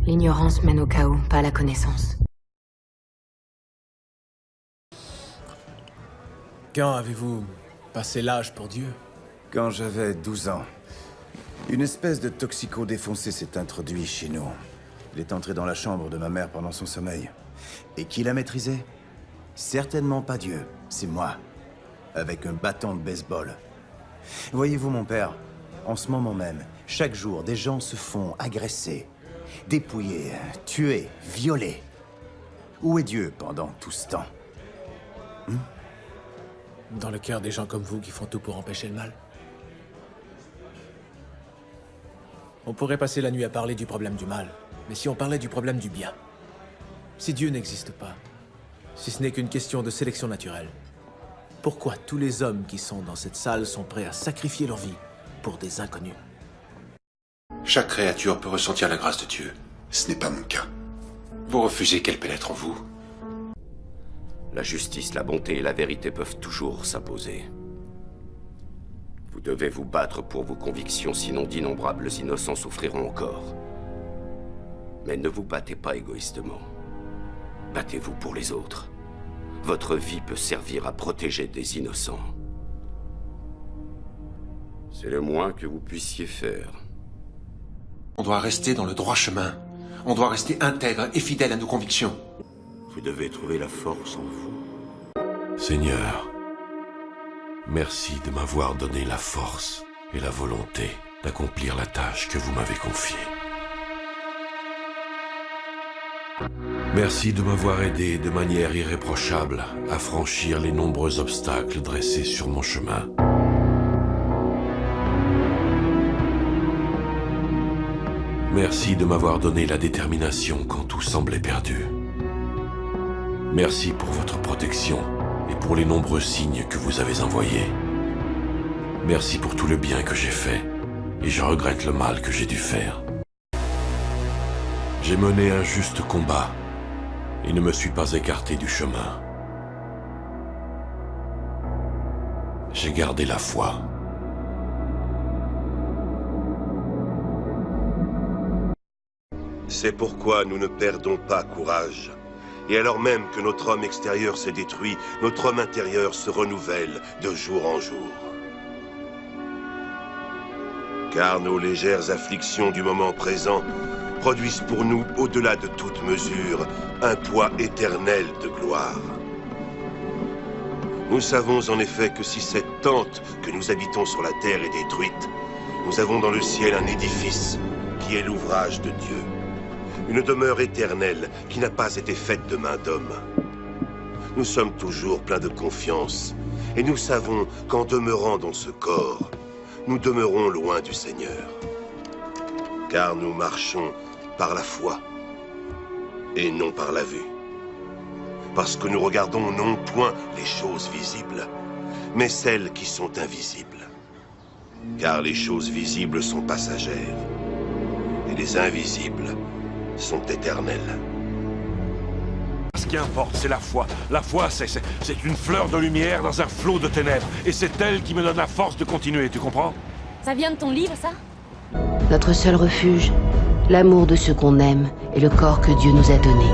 L'ignorance mène au chaos, pas à la connaissance. Quand avez-vous passé l'âge pour Dieu? Quand j'avais 12 ans, une espèce de toxico défoncé s'est introduit chez nous. Il est entré dans la chambre de ma mère pendant son sommeil. Et qui l'a maîtrisé? Certainement pas Dieu, c'est moi. Avec un bâton de baseball. Voyez-vous, mon père, en ce moment même, chaque jour, des gens se font agresser, dépouiller, tuer, violer. Où est Dieu pendant tout ce temps? Dans le cœur des gens comme vous qui font tout pour empêcher le mal. On pourrait passer la nuit à parler du problème du mal, mais si on parlait du problème du bien? Si Dieu n'existe pas, si ce n'est qu'une question de sélection naturelle, pourquoi tous les hommes qui sont dans cette salle sont prêts à sacrifier leur vie pour des inconnus? Chaque créature peut ressentir la grâce de Dieu. Ce n'est pas mon cas. Vous refusez qu'elle pénètre en vous. La justice, la bonté et la vérité peuvent toujours s'imposer. Vous devez vous battre pour vos convictions, sinon d'innombrables innocents souffriront encore. Mais ne vous battez pas égoïstement. Battez-vous pour les autres. Votre vie peut servir à protéger des innocents. C'est le moins que vous puissiez faire. On doit rester dans le droit chemin. On doit rester intègre et fidèle à nos convictions. Vous devez trouver la force en vous. Seigneur, merci de m'avoir donné la force et la volonté d'accomplir la tâche que vous m'avez confiée. Merci de m'avoir aidé de manière irréprochable à franchir les nombreux obstacles dressés sur mon chemin. Merci de m'avoir donné la détermination quand tout semblait perdu. Merci pour votre protection et pour les nombreux signes que vous avez envoyés. Merci pour tout le bien que j'ai fait et je regrette le mal que j'ai dû faire. J'ai mené un juste combat et ne me suis pas écarté du chemin. J'ai gardé la foi. C'est pourquoi nous ne perdons pas courage. Et alors même que notre homme extérieur s'est détruit, notre homme intérieur se renouvelle de jour en jour. Car nos légères afflictions du moment présent produisent pour nous, au-delà de toute mesure, un poids éternel de gloire. Nous savons en effet que si cette tente que nous habitons sur la terre est détruite, nous avons dans le ciel un édifice qui est l'ouvrage de Dieu. Une demeure éternelle qui n'a pas été faite de main d'homme. Nous sommes toujours pleins de confiance et nous savons qu'en demeurant dans ce corps, nous demeurons loin du Seigneur. Car nous marchons par la foi et non par la vue. Parce que nous regardons non point les choses visibles, mais celles qui sont invisibles. Car les choses visibles sont passagères et les invisibles sont éternels. Ce qui importe, c'est la foi. La foi, c'est une fleur de lumière dans un flot de ténèbres. Et c'est elle qui me donne la force de continuer, tu comprends? Ça vient de ton livre, ça? Notre seul refuge, l'amour de ceux qu'on aime et le corps que Dieu nous a donné.